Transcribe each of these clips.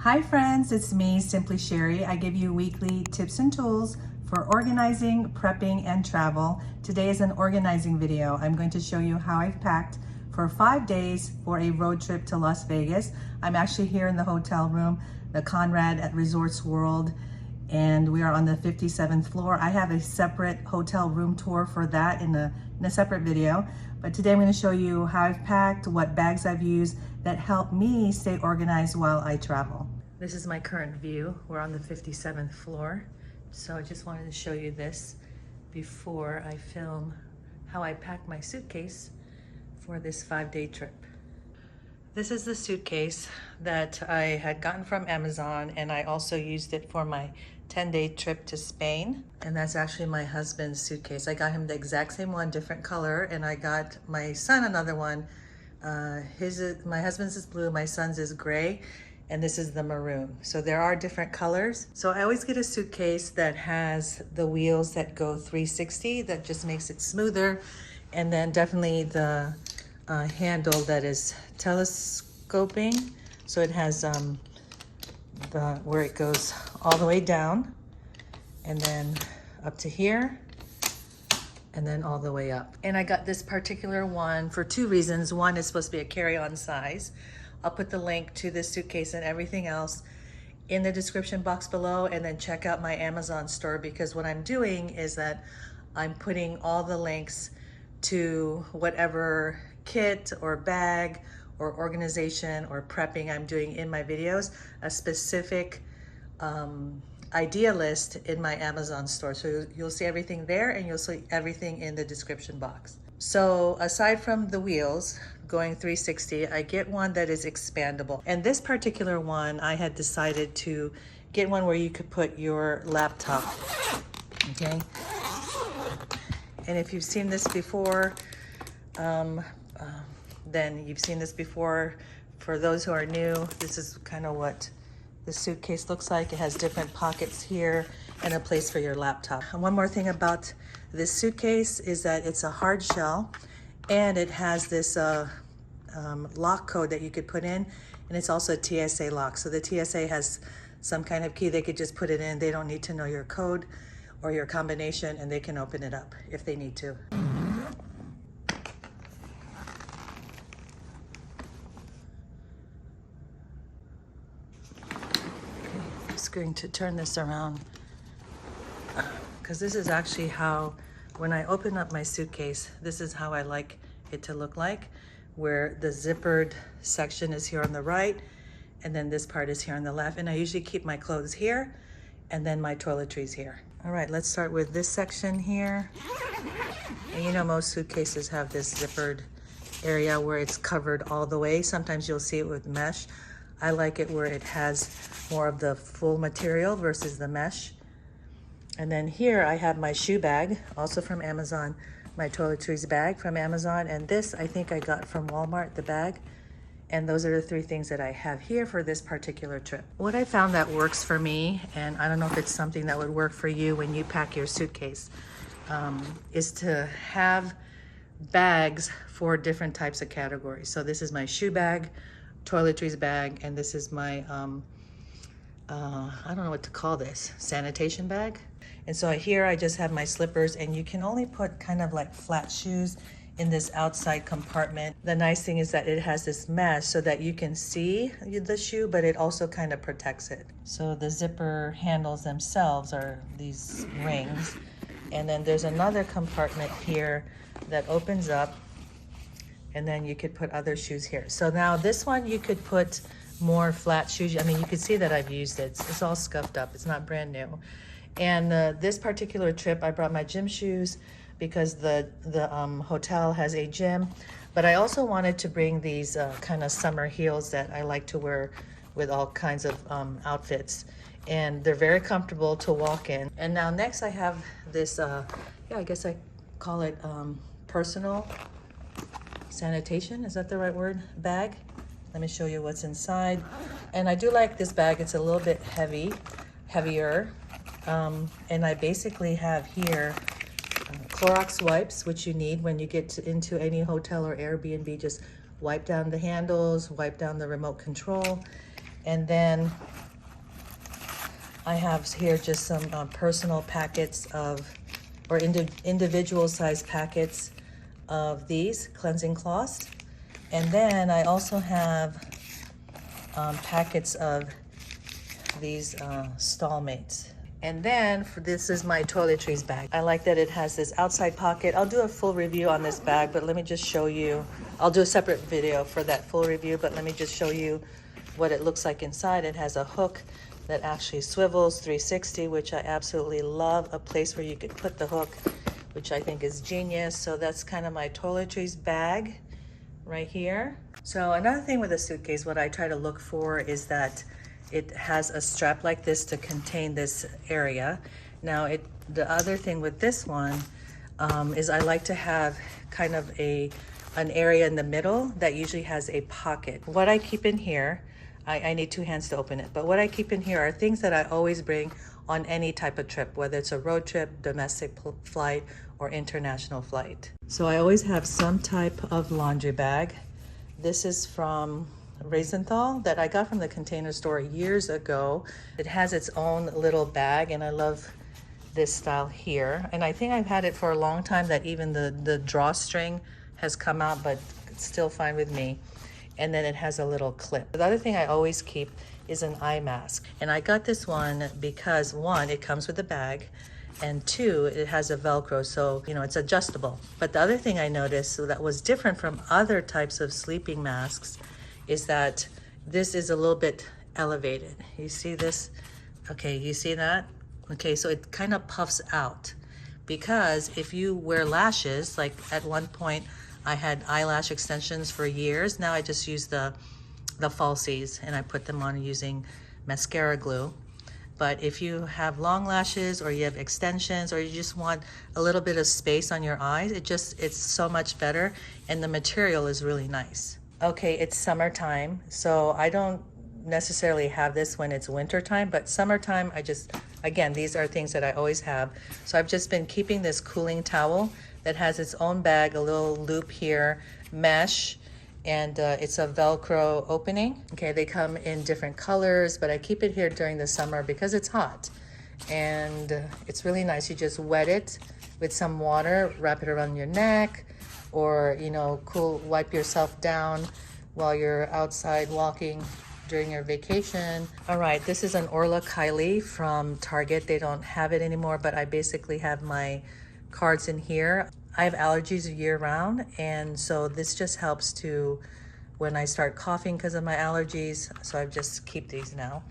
Hi friends, it's me, Simply Sherry. I give you weekly tips and tools for organizing, prepping, and travel. Today is an organizing video. I'm going to show you how I've packed for 5 days for a road trip to Las Vegas. I'm actually here in the hotel room, the Conrad at Resorts World, and we are on the 57th floor. I have a separate hotel room tour for that in a separate video. But today I'm going to show you how I've packed, what bags I've used that help me stay organized while I travel. This is my current view. We're on the 57th floor. So I just wanted to show you this before I film how I packed my suitcase for this 5-day trip. This is the suitcase that I had gotten from Amazon, and I also used it for my 10-day trip to Spain. And that's actually my husband's suitcase. I got him the exact same one, different color, and I got my son another one. My husband's is blue, my son's is gray, and this is the maroon. So there are different colors. So I always get a suitcase that has the wheels that go 360, that just makes it smoother, and then definitely the handle that is telescoping, so it has where it goes all the way down and then up to here and then all the way up. And I got this particular one for 2 reasons. One, is supposed to be a carry-on size. I'll put the link to this suitcase and everything else in the description box below, and then check out my Amazon store, because what I'm doing is that I'm putting all the links to whatever kit or bag or organization or prepping I'm doing in my videos, a specific idea list in my Amazon store. So you'll see everything there, and you'll see everything in the description box. So aside from the wheels going 360, I get one that is expandable. And this particular one, I had decided to get one where you could put your laptop, okay? And if you've seen this before, then you've seen this before. For those who are new, this is kind of what the suitcase looks like. It has different pockets here and a place for your laptop. And one more thing about this suitcase is that it's a hard shell, and it has this lock code that you could put in, and it's also a TSA lock. So the TSA has some kind of key. They could just put it in. They don't need to know your code or your combination, and they can open it up if they need to. Just going to turn this around, because this is actually how, when I open up my suitcase, this is how I like it to look like, where the zippered section is here on the right, and then this part is here on the left. And I usually keep my clothes here, and then my toiletries here. All right, let's start with this section here. And you know, most suitcases have this zippered area where it's covered all the way. Sometimes you'll see it with mesh. I like it where it has more of the full material versus the mesh. And then here I have my shoe bag, also from Amazon, my toiletries bag from Amazon, and this I think I got from Walmart, the bag. And those are the 3 things that I have here for this particular trip. What I found that works for me, and I don't know if it's something that would work for you when you pack your suitcase, is to have bags for different types of categories. So this is my shoe bag, toiletries bag, and this is my, I don't know what to call this, sanitation bag. And so here I just have my slippers, and you can only put kind of like flat shoes in this outside compartment. The nice thing is that it has this mesh so that you can see the shoe, but it also kind of protects it. So the zipper handles themselves are these rings. And then there's another compartment here that opens up, and then you could put other shoes here. So now this one, you could put more flat shoes. I mean, you can see that I've used it. It's all scuffed up. It's not brand new. And this particular trip, I brought my gym shoes because the hotel has a gym. But I also wanted to bring these kind of summer heels that I like to wear with all kinds of outfits. And they're very comfortable to walk in. And now next I have this, I guess I call it personal sanitation, is that the right word? Bag. Let me show you what's inside. And I do like this bag. It's a little bit heavier. And I basically have here Clorox wipes, which you need when you get into any hotel or Airbnb. Just wipe down the handles, wipe down the remote control. And then I have here just some personal packets of, or individual size packets of these cleansing cloths. And then I also have packets of these Stallmates. And then this is my toiletries bag. I like that it has this outside pocket. I'll do a full review on this bag, but let me just show you. I'll do a separate video for that full review, but let me just show you what it looks like inside. It has a hook that actually swivels 360, which I absolutely love. A place where you could put the hook, which I think is genius. So that's kind of my toiletries bag right here. So another thing with a suitcase, what I try to look for is that it has a strap like this to contain this area. Now, the other thing with this one is I like to have kind of an area in the middle that usually has a pocket. What I keep in here, I need 2 hands to open it, but what I keep in here are things that I always bring on any type of trip, whether it's a road trip, domestic flight, or international flight. So I always have some type of laundry bag. This is from Raisenthal that I got from the Container Store years ago. It has its own little bag, and I love this style here. And I think I've had it for a long time, that even the drawstring has come out, but it's still fine with me. And then it has a little clip. The other thing I always keep is an eye mask. And I got this one because 1, it comes with a bag, and 2, it has a Velcro, so it's adjustable. But the other thing I noticed that was different from other types of sleeping masks is that this is a little bit elevated. You see this? Okay, you see that? Okay, so it kind of puffs out, because if you wear lashes, like at one point I had eyelash extensions for years. Now I just use the falsies, and I put them on using mascara glue. But if you have long lashes, or you have extensions, or you just want a little bit of space on your eyes, it's so much better, and the material is really nice. Okay, it's summertime, so I don't necessarily have this when it's winter time, but summertime, again, these are things that I always have. So I've just been keeping this cooling towel that has its own bag, a little loop here, mesh, and it's a Velcro opening. Okay, they come in different colors, but I keep it here during the summer because it's hot. And it's really nice. You just wet it with some water, wrap it around your neck, or wipe yourself down while you're outside walking during your vacation. All right, this is an Orla Kylie from Target. They don't have it anymore, but I basically have my cards in here. I have allergies year round, and so this just helps to when I start coughing because of my allergies. So I just keep these now.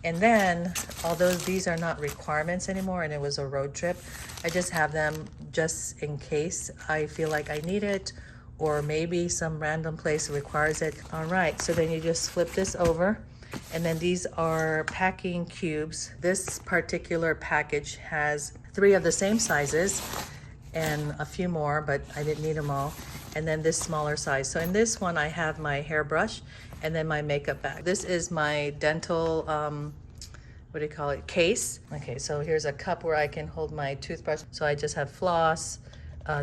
And then, although these are not requirements anymore and it was a road trip, I just have them just in case I feel like I need it, or maybe some random place requires it. All right, so then you just flip this over, and then these are packing cubes. This particular package has 3 of the same sizes and a few more, but I didn't need them all. And then this smaller size. So in this one, I have my hairbrush and then my makeup bag. This is my dental, case. Okay, so here's a cup where I can hold my toothbrush. So I just have floss,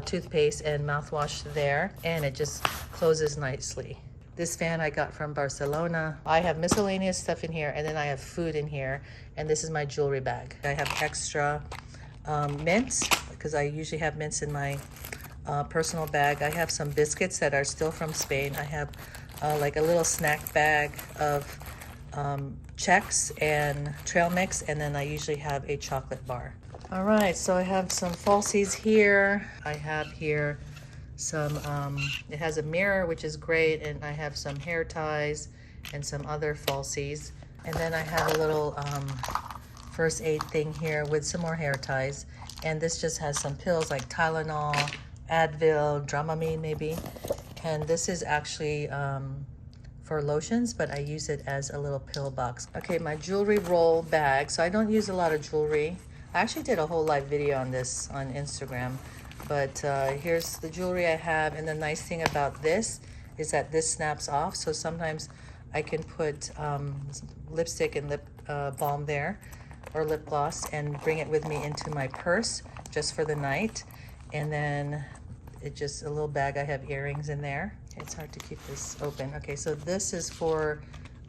toothpaste, and mouthwash there, and it just closes nicely. This fan I got from Barcelona. I have miscellaneous stuff in here, and then I have food in here, and this is my jewelry bag. I have extra mints, because I usually have mints in my personal bag. I have some biscuits that are still from Spain. I have like a little snack bag of Chex and trail mix, and then I usually have a chocolate bar. All right, so I have some falsies here. I have here some, it has a mirror, which is great, and I have some hair ties and some other falsies. And then I have a little first aid thing here with some more hair ties. And this just has some pills like Tylenol, Advil, Dramamine maybe. And this is actually for lotions, but I use it as a little pill box. Okay, my jewelry roll bag. So I don't use a lot of jewelry. I actually did a whole live video on this on Instagram, but here's the jewelry I have. And the nice thing about this is that this snaps off. So sometimes I can put lipstick and lip balm there, or lip gloss, and bring it with me into my purse just for the night. And then it just a little bag. I have earrings in there. It's hard to keep this open. Okay, so this is for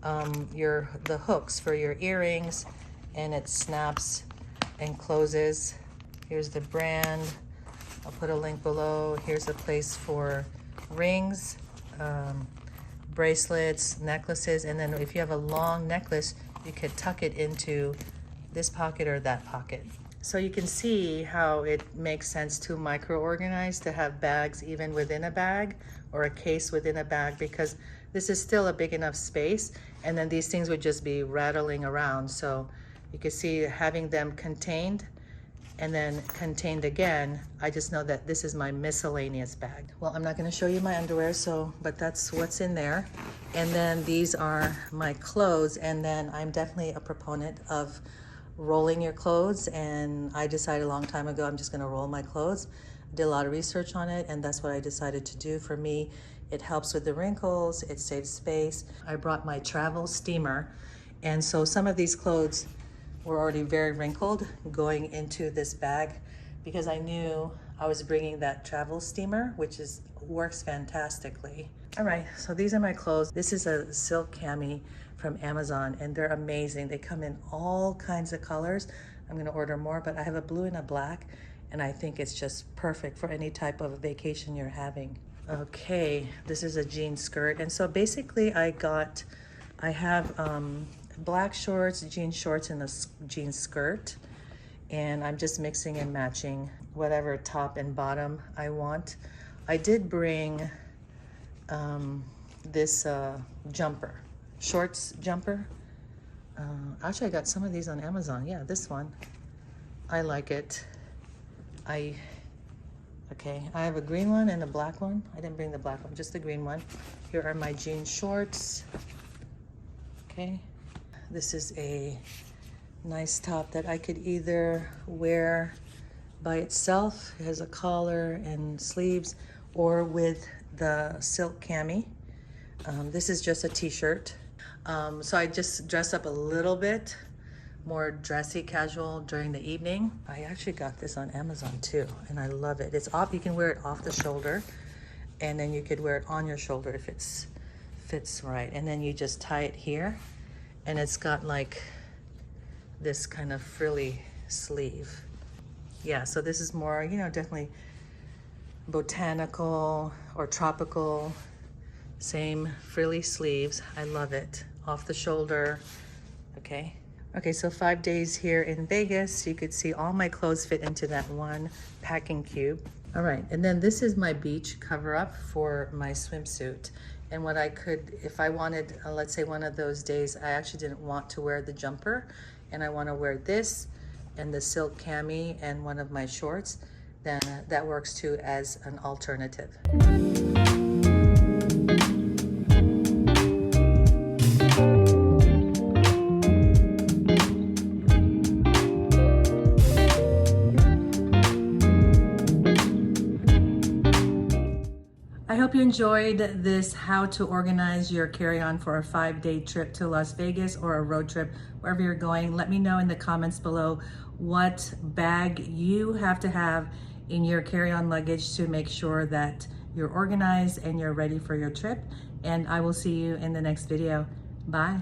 the hooks for your earrings, and it snaps and closes. Here's the brand. I'll put a link below. Here's a place for rings, bracelets, necklaces, and then if you have a long necklace, you could tuck it into this pocket or that pocket. So you can see how it makes sense to micro-organize, to have bags even within a bag or a case within a bag, because this is still a big enough space, and then these things would just be rattling around. So you can see having them contained and then contained again. I just know that this is my miscellaneous bag. Well, I'm not gonna show you my underwear, but that's what's in there. And then these are my clothes, and then I'm definitely a proponent of rolling your clothes, and I decided a long time ago I'm just gonna roll my clothes. I did a lot of research on it, and that's what I decided to do. For me, it helps with the wrinkles, it saves space. I brought my travel steamer, and so some of these clothes were already very wrinkled going into this bag, because I knew I was bringing that travel steamer, which works fantastically. All right, so these are my clothes. This is a silk cami from Amazon, and they're amazing. They come in all kinds of colors. I'm gonna order more, but I have a blue and a black, and I think it's just perfect for any type of vacation you're having. Okay, this is a jean skirt, and so basically I have black shorts, jean shorts, and a jean skirt, and I'm just mixing and matching whatever top and bottom I want. I did bring this jumper, shorts jumper. Actually, I got some of these on Amazon. Yeah, this one, I like it. Okay, I have a green one and a black one. I didn't bring the black one, just the green one. Here are my jean shorts. Okay, this is a nice top that I could either wear by itself. It has a collar and sleeves, or with the silk cami. This is just a t-shirt. So I just dress up a little bit more dressy, casual during the evening. I actually got this on Amazon too, and I love it. It's off, you can wear it off the shoulder, and then you could wear it on your shoulder if it fits right. And then you just tie it here, and it's got like this kind of frilly sleeve. Yeah, so this is more, definitely botanical or tropical. Same frilly sleeves. I love it. Off the shoulder. Okay, so 5 days here in Vegas. You could see all my clothes fit into that one packing cube. All right, and then this is my beach cover up for my swimsuit. And what I could, if I wanted, let's say one of those days, I actually didn't want to wear the jumper, and I want to wear this and the silk cami and one of my shorts, then that works too as an alternative. I hope you enjoyed this how to organize your carry-on for a 5-day trip to Las Vegas or a road trip, wherever you're going. Let me know in the comments below what bag you have to have in your carry-on luggage to make sure that you're organized and you're ready for your trip. And I will see you in the next video. Bye.